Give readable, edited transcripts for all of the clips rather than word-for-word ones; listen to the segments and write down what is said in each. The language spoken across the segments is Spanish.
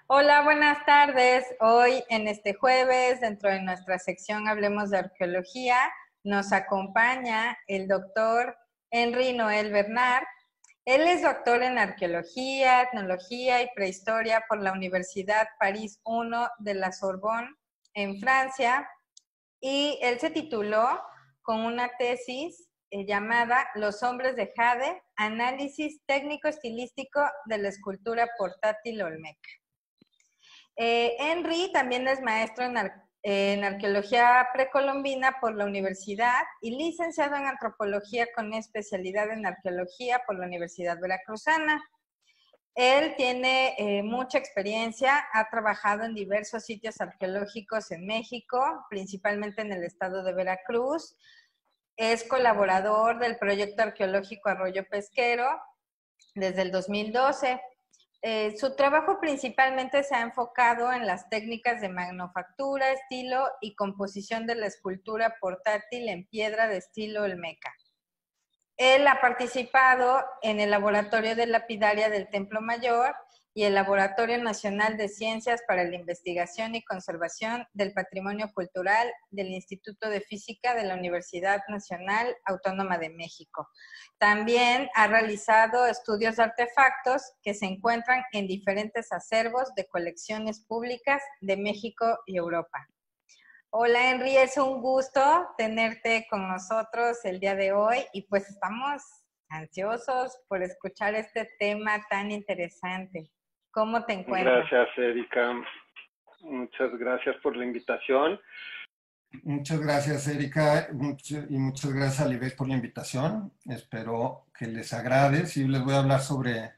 Hola, buenas tardes. Hoy en este jueves, dentro de nuestra sección Hablemos de Arqueología, nos acompaña el doctor Henry Noel Bernard. Él es doctor en Arqueología, Etnología y Prehistoria por la Universidad París I de la Sorbonne en Francia, y él se tituló con una tesis llamada Los hombres de Jade, análisis técnico-estilístico de la escultura portátil olmeca. Henry también es maestro en arqueología precolombina por la universidad y licenciado en antropología con especialidad en arqueología por la Universidad Veracruzana. Él tiene mucha experiencia, ha trabajado en diversos sitios arqueológicos en México, principalmente en el estado de Veracruz. Es colaborador del proyecto arqueológico Arroyo Pesquero desde el 2012. Su trabajo principalmente se ha enfocado en las técnicas de manufactura, estilo y composición de la escultura portátil en piedra de estilo olmeca. Él ha participado en el Laboratorio de Lapidaria del Templo Mayor y el Laboratorio Nacional de Ciencias para la Investigación y Conservación del Patrimonio Cultural del Instituto de Física de la Universidad Nacional Autónoma de México. También ha realizado estudios de artefactos que se encuentran en diferentes acervos de colecciones públicas de México y Europa. Hola Henry, es un gusto tenerte con nosotros el día de hoy y pues estamos ansiosos por escuchar este tema tan interesante. ¿Cómo te encuentras? Gracias, Erika. Muchas gracias por la invitación. Muchas gracias, Erika, y muchas gracias a Libet por la invitación. Espero que les agrade. Sí, les voy a hablar sobre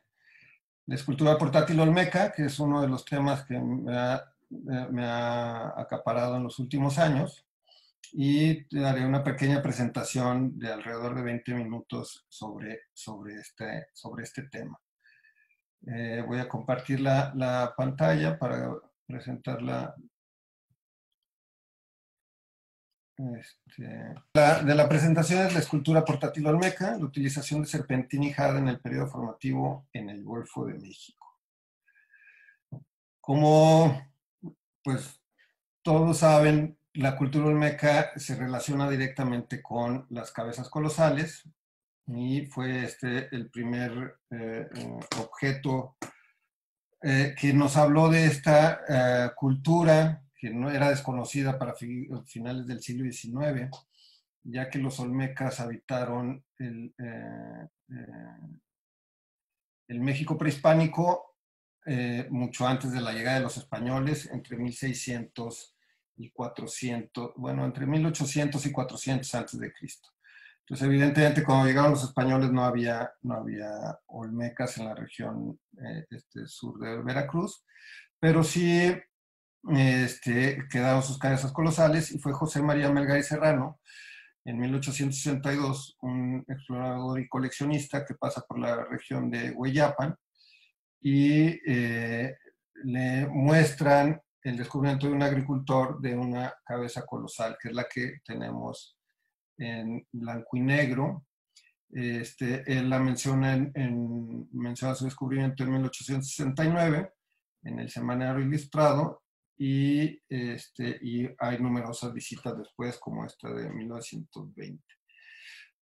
la escultura portátil olmeca, que es uno de los temas que me ha acaparado en los últimos años, y te daré una pequeña presentación de alrededor de 20 minutos sobre este tema. Voy a compartir la pantalla para presentarla. De la presentación es la escultura portátil olmeca, la utilización de serpentina y jade en el periodo formativo en el Golfo de México. Como pues todos saben, la cultura olmeca se relaciona directamente con las cabezas colosales y fue el primer objeto que nos habló de esta cultura que no era desconocida para finales del siglo XIX, ya que los olmecas habitaron el México prehispánico mucho antes de la llegada de los españoles, entre 1600 y 400, bueno, entre 1800 y 400 antes de Cristo. Entonces, evidentemente, cuando llegaron los españoles no había olmecas en la región sur de Veracruz, pero sí quedaron sus cabezas colosales, y fue José María Melgar y Serrano, en 1862, un explorador y coleccionista que pasa por la región de Hueyapan, y le muestran el descubrimiento de un agricultor de una cabeza colosal, que es la que tenemos en blanco y negro. Él la menciona menciona su descubrimiento en 1869 en el Semanario Ilustrado, y hay numerosas visitas después, como esta de 1920.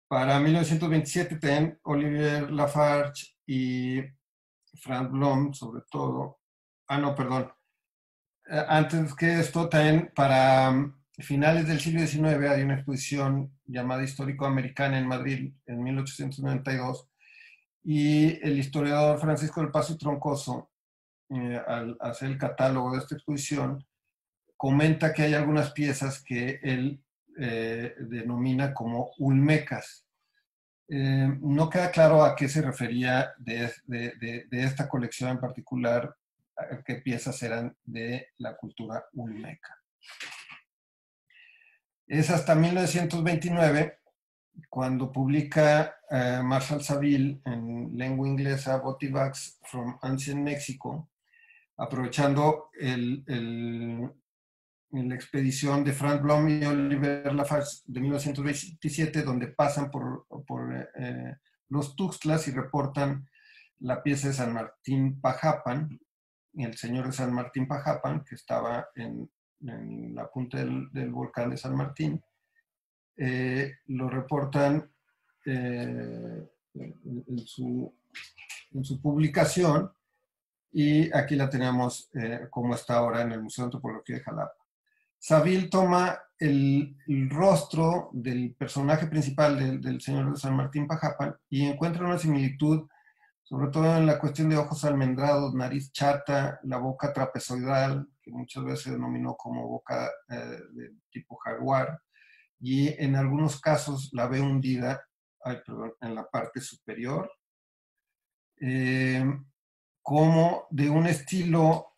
Para 1927 también Olivier Lafarge y Frank Blom, sobre todo. No, perdón. Antes que esto, también para finales del siglo XIX hay una exposición llamada Histórico-Americana en Madrid en 1892, y el historiador Francisco del Paso y Troncoso, al hacer el catálogo de esta exposición, comenta que hay algunas piezas que él denomina como ulmecas. No queda claro a qué se refería de esta colección en particular, a qué piezas eran de la cultura olmeca. Es hasta 1929 cuando publica Marshall Saville en lengua inglesa Artifacts from Ancient Mexico, aprovechando la expedición de Frank Blom y Oliver Lafarge de 1927, donde pasan por los Tuxtlas y reportan la pieza de San Martín Pajapan, el señor de San Martín Pajapan, que estaba en la punta del volcán de San Martín. Lo reportan en su publicación, y aquí la tenemos como está ahora en el Museo de Antropología de Jalapa. Saville toma el rostro del personaje principal del señor de San Martín Pajapan y encuentra una similitud, sobre todo en la cuestión de ojos almendrados, nariz chata, la boca trapezoidal, que muchas veces se denominó como boca de tipo jaguar, y en algunos casos la ve hundida en la parte superior, como de un estilo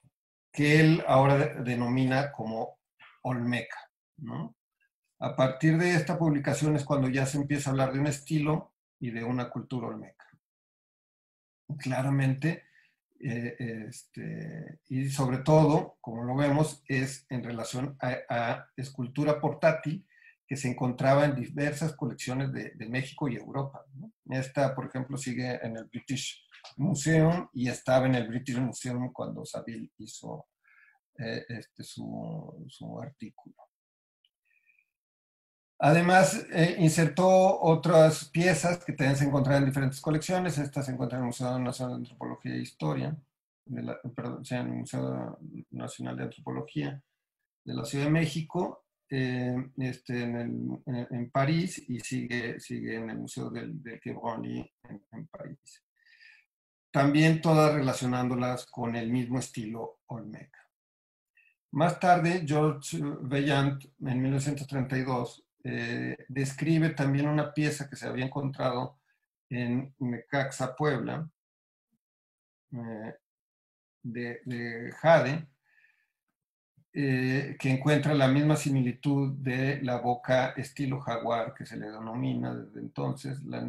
que él ahora denomina como olmeca, ¿no? A partir de esta publicación es cuando ya se empieza a hablar de un estilo y de una cultura olmeca. Claramente, y sobre todo, como lo vemos, es en relación a escultura portátil que se encontraba en diversas colecciones de México y Europa, ¿no? Esta, por ejemplo, sigue en el British Museum y estaba en el British Museum cuando Saville hizo su artículo. Además, insertó otras piezas que también se encontraban en diferentes colecciones. Estas se encuentran en el Museo Nacional de Antropología e Historia, en el Museo Nacional de Antropología de la Ciudad de México, en París, y sigue en el Museo del Quai Branly en París. También todas relacionándolas con el mismo estilo olmeca. Más tarde, George Vaillant, en 1932, describe también una pieza que se había encontrado en Necaxa, Puebla, de jade, que encuentra la misma similitud de la boca estilo jaguar, que se le denomina desde entonces, la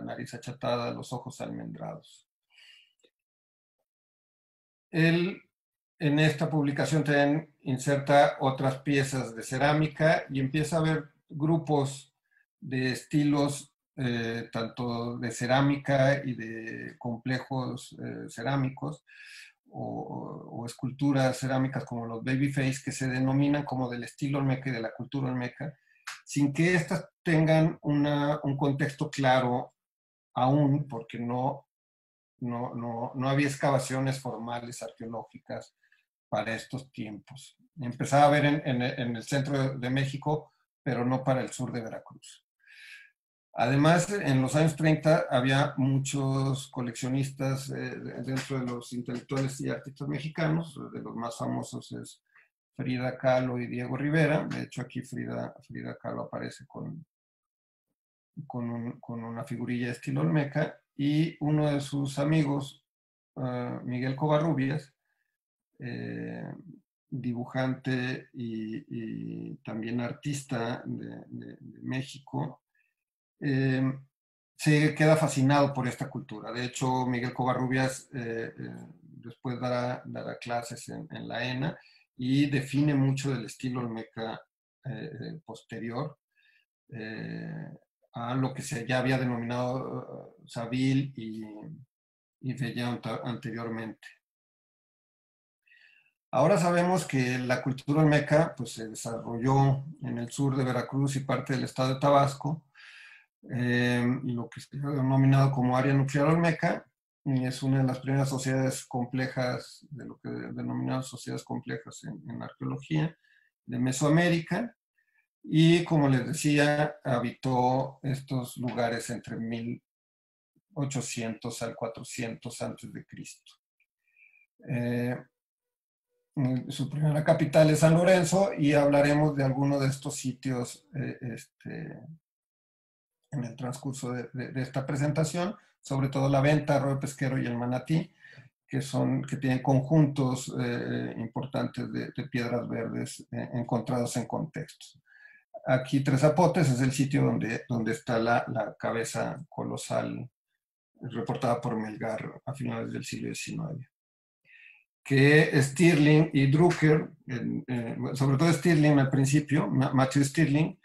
nariz achatada, los ojos almendrados. Él, en esta publicación, también inserta otras piezas de cerámica y empieza a ver grupos de estilos, tanto de cerámica y de complejos cerámicos, o esculturas cerámicas como los babyface, que se denominan como del estilo olmeca y de la cultura olmeca, sin que éstas tengan un contexto claro aún, porque no había excavaciones formales arqueológicas para estos tiempos. Empezaba a ver en el centro de México, pero no para el sur de Veracruz. Además, en los años 30 había muchos coleccionistas dentro de los intelectuales y artistas mexicanos. De los más famosos es Frida Kahlo y Diego Rivera. De hecho, aquí Frida Kahlo aparece con una figurilla de estilo olmeca, y uno de sus amigos, Miguel Covarrubias, dibujante y también artista de México, se queda fascinado por esta cultura. De hecho, Miguel Covarrubias después dará clases en la ENA y define mucho del estilo olmeca posterior a lo que ya había denominado Saville y Vaillant anteriormente. Ahora sabemos que la cultura olmeca pues, se desarrolló en el sur de Veracruz y parte del estado de Tabasco, lo que se ha denominado como área nuclear olmeca, y es una de las primeras sociedades complejas, de lo que denominamos sociedades complejas en arqueología, de Mesoamérica, y como les decía, habitó estos lugares entre 1800 al 400 antes de Cristo. Su primera capital es San Lorenzo, y hablaremos de algunos de estos sitios en el transcurso de esta presentación, sobre todo la Venta, Arroyo Pesquero y el Manatí, que tienen conjuntos importantes de piedras verdes encontrados en contextos. Aquí Tres Zapotes es el sitio donde está la cabeza colosal reportada por Melgar a finales del siglo XIX. Que Stirling y Drucker, sobre todo Stirling al principio, Matthew Stirling,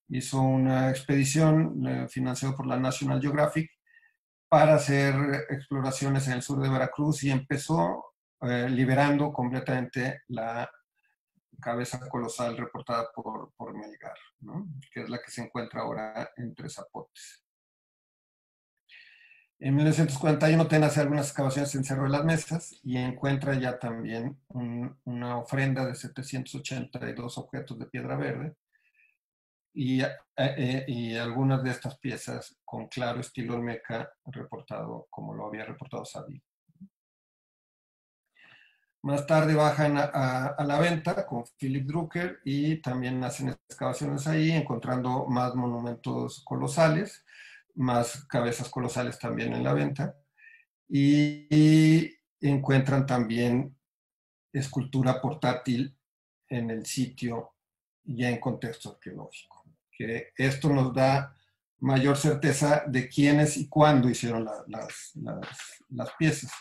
hizo una expedición financiada por la National Geographic para hacer exploraciones en el sur de Veracruz, y empezó liberando completamente la cabeza colosal reportada por Melgar, ¿no? Que es la que se encuentra ahora entre Zapotes. En 1941 Tena hace algunas excavaciones en Cerro de las Mesas y encuentra ya también una ofrenda de 782 objetos de piedra verde y algunas de estas piezas con claro estilo olmeca reportado como lo había reportado Sabí. Más tarde bajan a la venta con Philip Drucker y también hacen excavaciones ahí, encontrando más monumentos colosales, más cabezas colosales también en la venta, y encuentran también escultura portátil en el sitio ya en contexto arqueológico. Que esto nos da mayor certeza de quiénes y cuándo hicieron las piezas.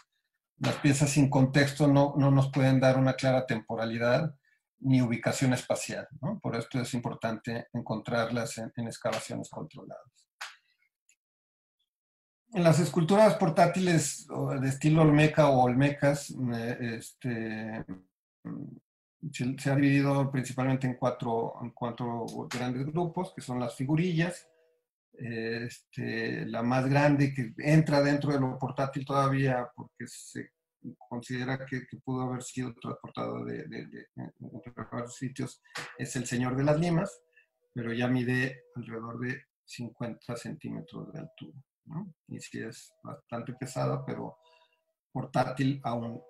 Las piezas sin contexto no nos pueden dar una clara temporalidad ni ubicación espacial, ¿no? Por esto es importante encontrarlas en excavaciones controladas. En las esculturas portátiles de estilo olmeca o olmecas, se ha dividido principalmente en cuatro grandes grupos, que son las figurillas. La más grande que entra dentro de lo portátil todavía porque se considera que pudo haber sido transportado de varios sitios, es el Señor de las Limas, pero ya mide alrededor de 50 centímetros de altura, ¿no? Y sí es bastante pesada, pero portátil aún.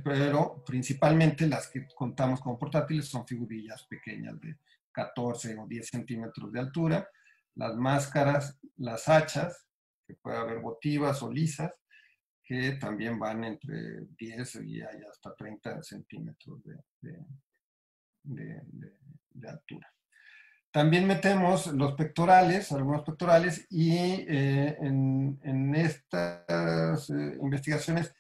Pero principalmente las que contamos como portátiles son figurillas pequeñas de 14 o 10 centímetros de altura, las máscaras, las hachas, que puede haber votivas o lisas, que también van entre 10 y hasta 30 centímetros de altura. También metemos los pectorales, algunos pectorales, y en estas investigaciones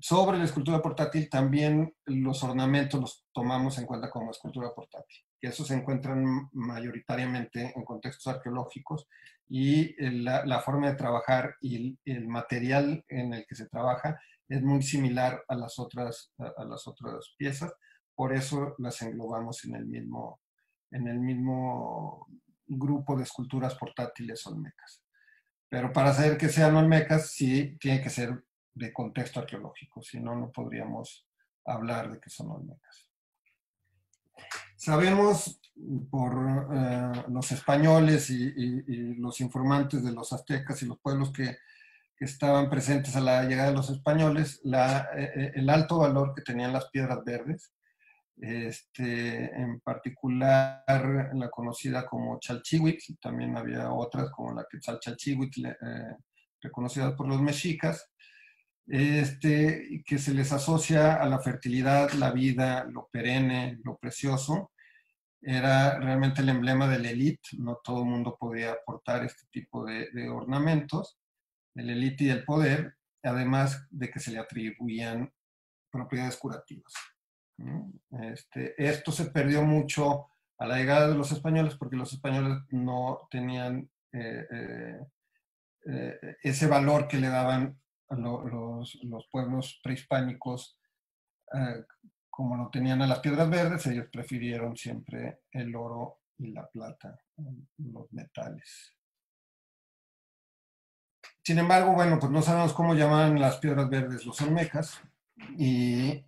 sobre la escultura portátil también los ornamentos los tomamos en cuenta como escultura portátil, que esos se encuentran mayoritariamente en contextos arqueológicos y la forma de trabajar y el material en el que se trabaja es muy similar a las otras piezas, por eso las englobamos en el mismo grupo de esculturas portátiles olmecas. Pero para saber que sean olmecas, sí tiene que ser de contexto arqueológico, si no, no podríamos hablar de que son olmecas. Sabemos por los españoles y los informantes de los aztecas y los pueblos que estaban presentes a la llegada de los españoles, el alto valor que tenían las piedras verdes, en particular la conocida como Chalchihuitl, también había otras como la Quetzalchalchihuitl, reconocidas por los mexicas, que se les asocia a la fertilidad, la vida, lo perenne, lo precioso. Era realmente el emblema de la élite, no todo el mundo podía portar este tipo de ornamentos, de la élite y del poder, además de que se le atribuían propiedades curativas. Esto se perdió mucho a la llegada de los españoles porque los españoles no tenían ese valor que le daban a los pueblos prehispánicos como lo tenían a las piedras verdes. Ellos prefirieron siempre el oro y la plata, los metales. Sin embargo, bueno, pues no sabemos cómo llamaban las piedras verdes los olmecas y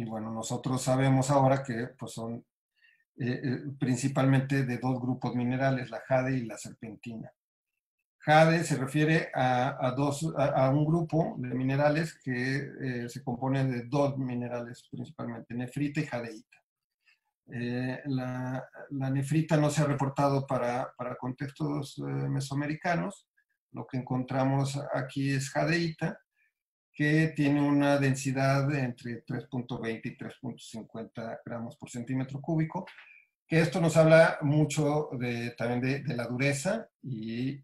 bueno, nosotros sabemos ahora que pues son principalmente de dos grupos minerales, la jade y la serpentina. Jade se refiere a un grupo de minerales que se compone de dos minerales principalmente, nefrita y jadeíta. La nefrita no se ha reportado para contextos mesoamericanos. Lo que encontramos aquí es jadeíta, que tiene una densidad de entre 3.20 y 3.50 gramos por centímetro cúbico, que esto nos habla mucho también de la dureza y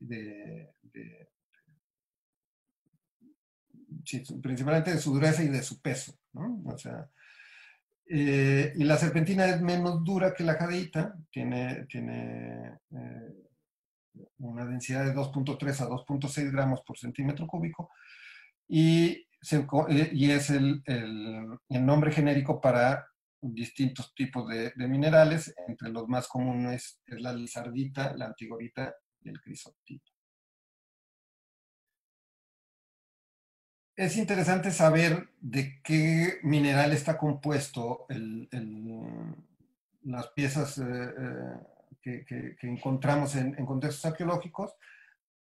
sí, principalmente de su dureza y de su peso, ¿no? O sea, y la serpentina es menos dura que la jadeíta, tiene una densidad de 2.3 a 2.6 gramos por centímetro cúbico, y y es el nombre genérico para distintos tipos de minerales. Entre los más comunes es la lizardita, la antigorita y el crisoptilo. Es interesante saber de qué mineral está compuesto las piezas que encontramos en contextos arqueológicos,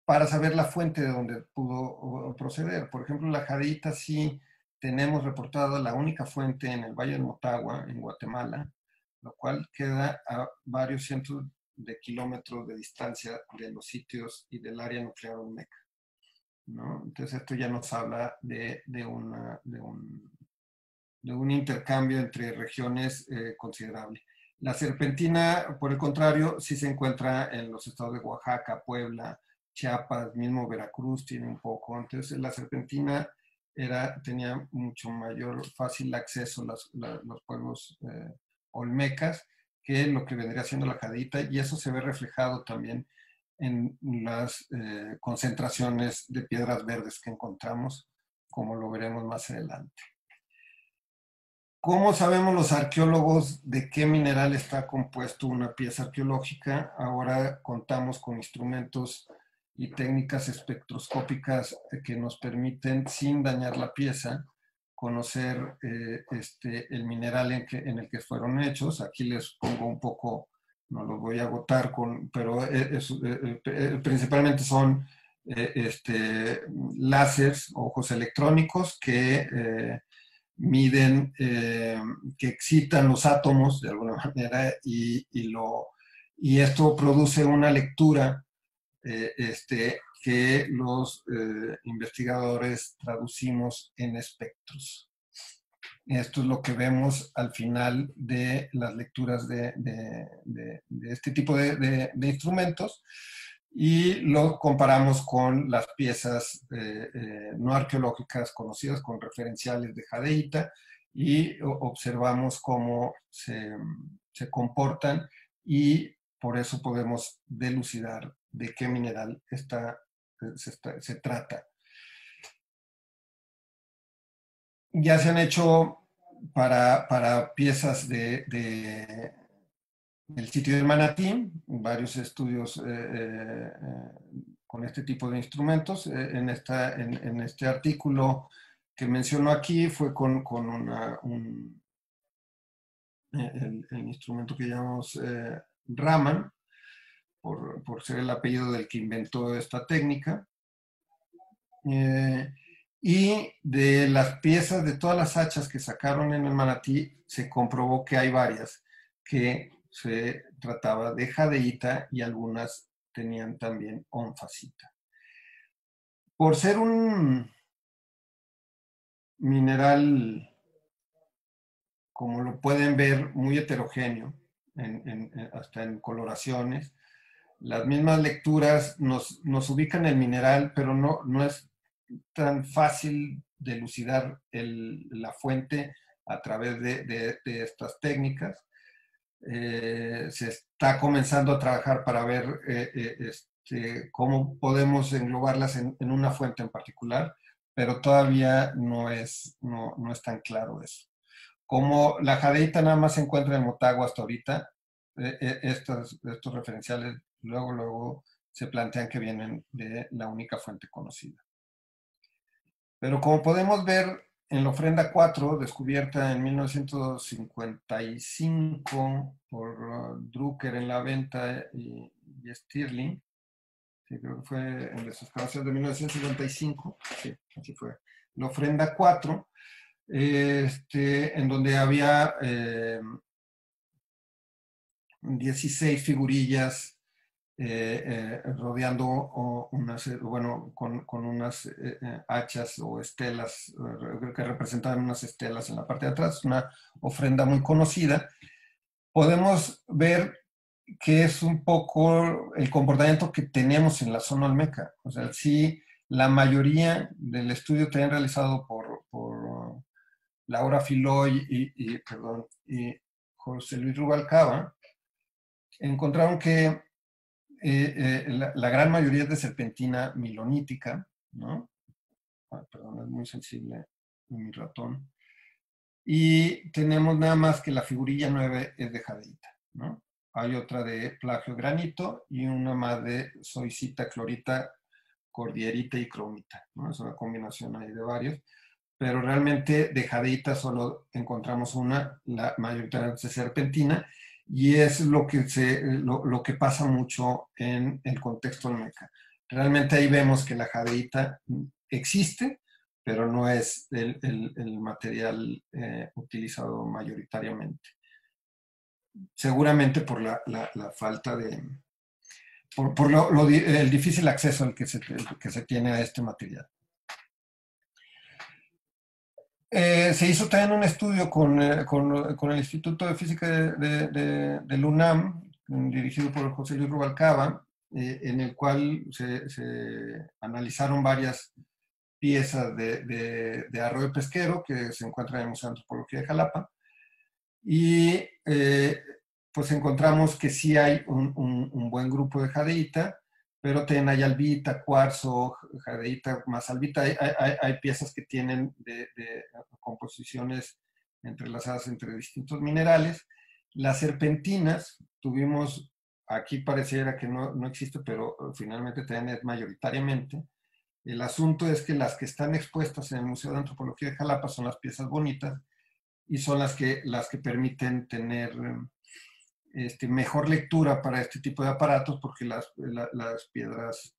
para saber la fuente de donde pudo proceder. Por ejemplo, la jadeíta sí tenemos reportada la única fuente en el Valle del Motagua, en Guatemala, lo cual queda a varios cientos de kilómetros de distancia de los sitios y del área nuclear olmeca, ¿no? Entonces esto ya nos habla de un intercambio entre regiones considerable. La serpentina, por el contrario, sí se encuentra en los estados de Oaxaca, Puebla, Chiapas, mismo Veracruz tiene un poco. Entonces la serpentina tenía mucho mayor fácil acceso a los pueblos olmecas que lo que vendría siendo la jadeíta, y eso se ve reflejado también en las concentraciones de piedras verdes que encontramos, como lo veremos más adelante. ¿Cómo sabemos los arqueólogos de qué mineral está compuesto una pieza arqueológica? Ahora contamos con instrumentos y técnicas espectroscópicas que nos permiten, sin dañar la pieza, conocer el mineral en el que fueron hechos. Aquí les pongo un poco, no los voy a agotar, pero principalmente son láseres, ojos electrónicos que miden, que excitan los átomos de alguna manera, y esto produce una lectura que los investigadores traducimos en espectros. Esto es lo que vemos al final de las lecturas de este tipo de instrumentos, y lo comparamos con las piezas no arqueológicas conocidas, con referenciales de jadeíta, y observamos cómo se comportan, y por eso podemos delucidar de qué mineral se trata. Ya se han hecho para piezas del sitio del Manatí varios estudios con este tipo de instrumentos. En este artículo que menciono aquí fue con el instrumento que llamamos Raman, por ser el apellido del que inventó esta técnica. Y de las piezas, de todas las hachas que sacaron en el Manatí, se comprobó que hay varias que se trataba de jadeíta, y algunas tenían también onfacita. Por ser un mineral, como lo pueden ver, muy heterogéneo, hasta en coloraciones, las mismas lecturas nos ubican el mineral, pero no es tan fácil delucidar la fuente a través de estas técnicas. Se está comenzando a trabajar para ver cómo podemos englobarlas en una fuente en particular, pero todavía no es tan claro eso. Como la jadeíta nada más se encuentra en Motagua hasta ahorita, estos referenciales luego se plantean que vienen de la única fuente conocida. Pero como podemos ver en la ofrenda 4, descubierta en 1955 por Drucker en la venta y Stirling, que creo que fue en las excavaciones de 1955, sí, así fue, la ofrenda 4, en donde había 16 figurillas rodeando con unas hachas o estelas que representaban unas estelas en la parte de atrás, una ofrenda muy conocida. Podemos ver que es un poco el comportamiento que tenemos en la zona olmeca. O sea, sí, la mayoría del estudio también realizado por Laura Filoy y José Luis Rubalcaba, encontraron que la gran mayoría es de serpentina milonítica, ¿no? perdón, es muy sensible mi ratón. Y tenemos nada más que la figurilla 9 es de jadeíta, ¿no? Hay otra de plagio granito y una más de zoisita, clorita, cordierita y cromita, ¿no? Es una combinación ahí de varios. Pero realmente de jadeíta solo encontramos una, la mayoritariamente serpentina, y es lo que pasa mucho en el contexto olmeca. Realmente ahí vemos que la jadeíta existe, pero no es el material utilizado mayoritariamente. Seguramente por la falta de... por el difícil acceso al que se tiene a este material. Se hizo también un estudio con el Instituto de Física del UNAM, dirigido por José Luis Rubalcaba, en el cual se analizaron varias piezas de arroyo pesquero que se encuentran en el Museo de Antropología de Jalapa, y pues encontramos que sí hay un buen grupo de jadeíta, pero también hay albita, cuarzo, jadeíta más albita. Hay piezas que tienen de composiciones entrelazadas entre distintos minerales. Las serpentinas, tuvimos, aquí pareciera que no existe, pero finalmente también es mayoritariamente. El asunto es que las que están expuestas en el Museo de Antropología de Jalapa son las piezas bonitas y son las que permiten tener mejor lectura para este tipo de aparatos, porque las piedras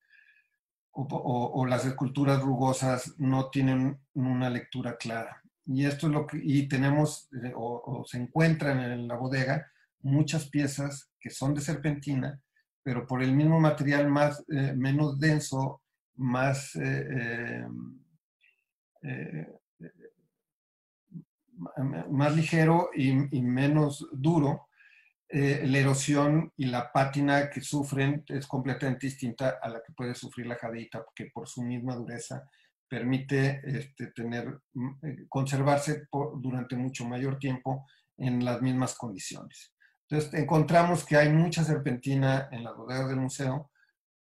o las esculturas rugosas no tienen una lectura clara. Y esto es lo que, y tenemos, o se encuentran en la bodega, muchas piezas que son de serpentina, pero por el mismo material menos denso, más ligero y menos duro, la erosión y la pátina que sufren es completamente distinta a la que puede sufrir la jadeíta, porque por su misma dureza permite conservarse durante mucho mayor tiempo en las mismas condiciones. Entonces encontramos que hay mucha serpentina en las bodegas del museo,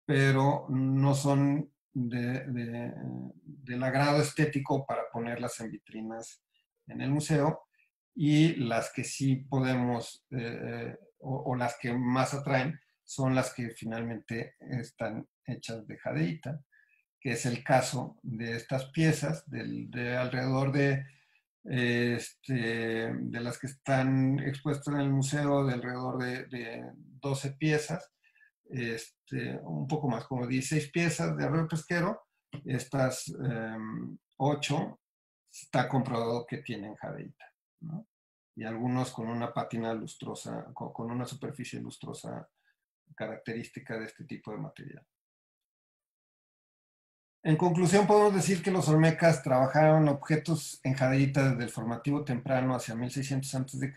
pero no son del agrado estético para ponerlas en vitrinas en el museo, y las que sí podemos, o las que más atraen, son las que finalmente están hechas de jadeíta, que es el caso de estas piezas, de alrededor de las que están expuestas en el museo, de alrededor de 12 piezas, un poco más, como 16 piezas de arroyo pesquero. Estas 8 está comprobado que tienen jadeíta, ¿no? Y algunos con una pátina lustrosa, con una superficie lustrosa característica de este tipo de material. En conclusión, podemos decir que los olmecas trabajaron objetos en jadeíta desde el formativo temprano hacia 1600 a.C.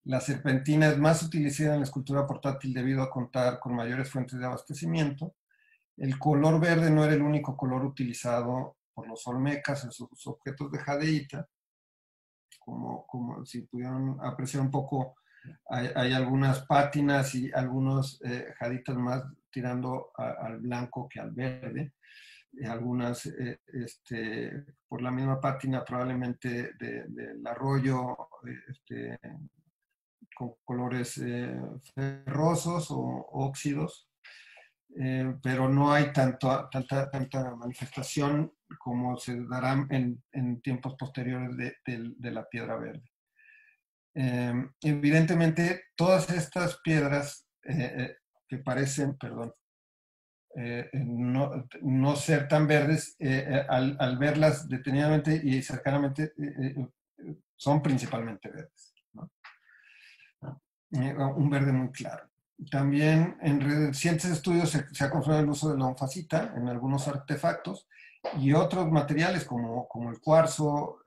La serpentina es más utilizada en la escultura portátil debido a contar con mayores fuentes de abastecimiento. El color verde no era el único color utilizado por los olmecas en sus objetos de jadeíta. Como si pudieron apreciar un poco, hay algunas pátinas y algunos jaditas más tirando al blanco que al verde. Algunas por la misma pátina probablemente del arroyo, con colores ferrosos o óxidos, pero no hay tanta manifestación como se dará en tiempos posteriores de la piedra verde. Evidentemente, todas estas piedras que parecen, no ser tan verdes, al verlas detenidamente y cercanamente, son principalmente verdes, ¿no? Un verde muy claro. También en recientes estudios se ha confirmado el uso de la onfacita en algunos artefactos y otros materiales como el cuarzo,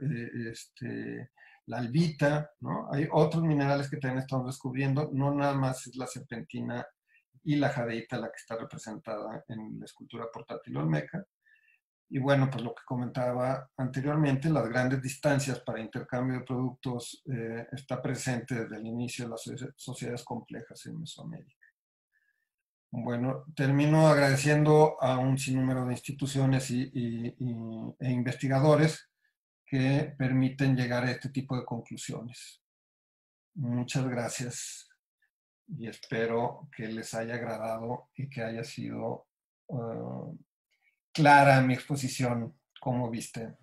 la albita, ¿no? Hay otros minerales que también estamos descubriendo, no nada más es la serpentina y la jadeíta la que está representada en la escultura portátil olmeca. Y bueno, pues lo que comentaba anteriormente, las grandes distancias para intercambio de productos está presente desde el inicio de las sociedades complejas en Mesoamérica. Bueno, termino agradeciendo a un sinnúmero de instituciones e investigadores que permiten llegar a este tipo de conclusiones. Muchas gracias y espero que les haya agradado y que haya sido clara mi exposición, como viste.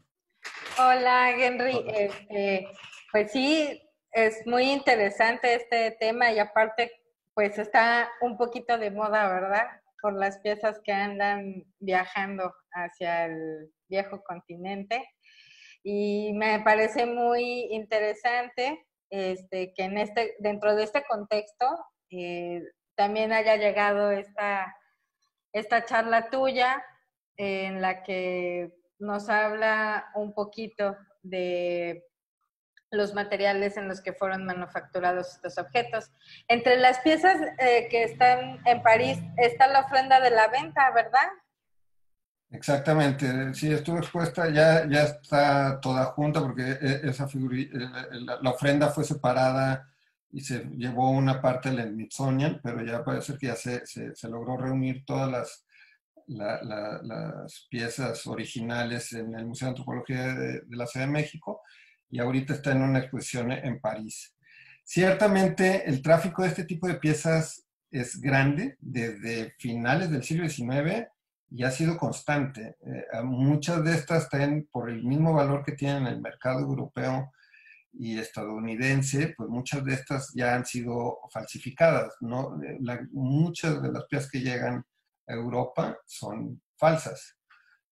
Hola, Henry. Hola. Pues sí, es muy interesante este tema y aparte, pues está un poquito de moda, ¿verdad? Por las piezas que andan viajando hacia el viejo continente. Y me parece muy interesante que dentro de este contexto también haya llegado esta charla tuya en la que nos habla un poquito de los materiales en los que fueron manufacturados estos objetos. Entre las piezas que están en París está la ofrenda de la venta, ¿verdad? Exactamente, sí, estuvo expuesta, ya está toda junta porque esa la ofrenda fue separada y se llevó una parte del Smithsonian, pero ya parece que ya se logró reunir todas las piezas originales en el Museo de Antropología de la Ciudad de México y ahorita está en una exposición en París. Ciertamente el tráfico de este tipo de piezas es grande desde finales del siglo XIX y ha sido constante. Muchas de estas están por el mismo valor que tienen en el mercado europeo y estadounidense, pues muchas de estas ya han sido falsificadas, ¿no? Muchas de las piezas que llegan a Europa son falsas,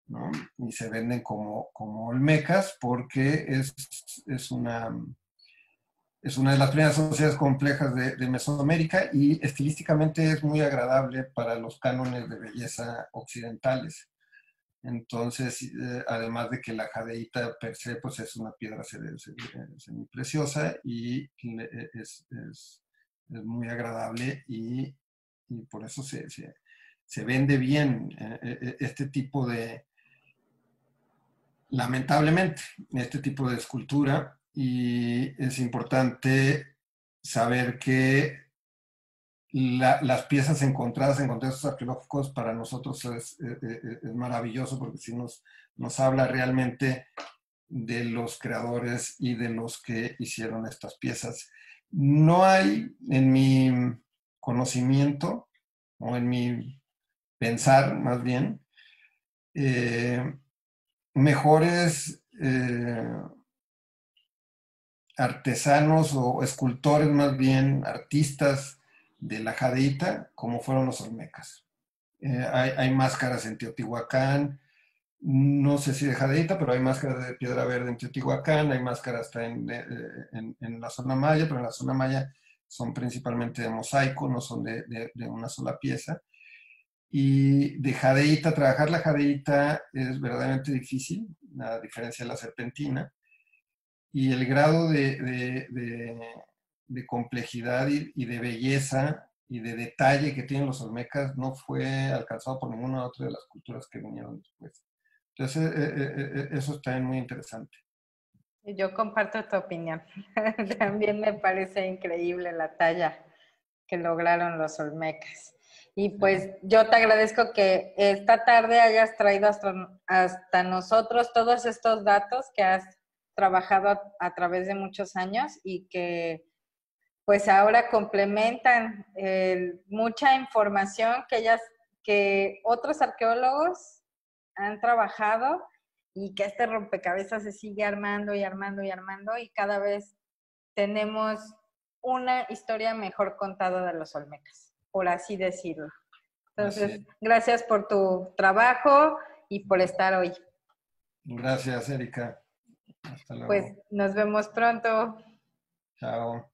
¿no? Y se venden como olmecas porque es una de las primeras sociedades complejas de Mesoamérica y estilísticamente es muy agradable para los cánones de belleza occidentales. Entonces, además de que la jadeíta per se pues es una piedra semipreciosa y es muy agradable y por eso se vende bien este tipo de, lamentablemente, este tipo de escultura. Y es importante saber que las piezas encontradas en contextos arqueológicos para nosotros es maravilloso porque sí nos habla realmente de los creadores y de los que hicieron estas piezas. No hay en mi conocimiento o en mi pensar más bien mejores artesanos o escultores más bien, artistas de la jadeíta, como fueron los olmecas. Hay máscaras en Teotihuacán, no sé si de jadeíta, pero hay máscaras de piedra verde en Teotihuacán, hay máscaras hasta en la zona maya, pero en la zona maya son principalmente de mosaico, no son de una sola pieza. Y de jadeíta, trabajar la jadeíta es verdaderamente difícil, a diferencia de la serpentina, y el grado de complejidad y de belleza y de detalle que tienen los olmecas no fue alcanzado por ninguna otra de las culturas que vinieron después. Entonces, eso está muy interesante. Yo comparto tu opinión. También me parece increíble la talla que lograron los olmecas. Y pues yo te agradezco que esta tarde hayas traído hasta nosotros todos estos datos que has trabajado a través de muchos años y que pues ahora complementan mucha información que otros arqueólogos han trabajado y que este rompecabezas se sigue armando y armando y armando y cada vez tenemos una historia mejor contada de los olmecas, por así decirlo. Entonces, gracias por tu trabajo y por estar hoy. Gracias, Erika. Hasta luego. Pues nos vemos pronto. Chao.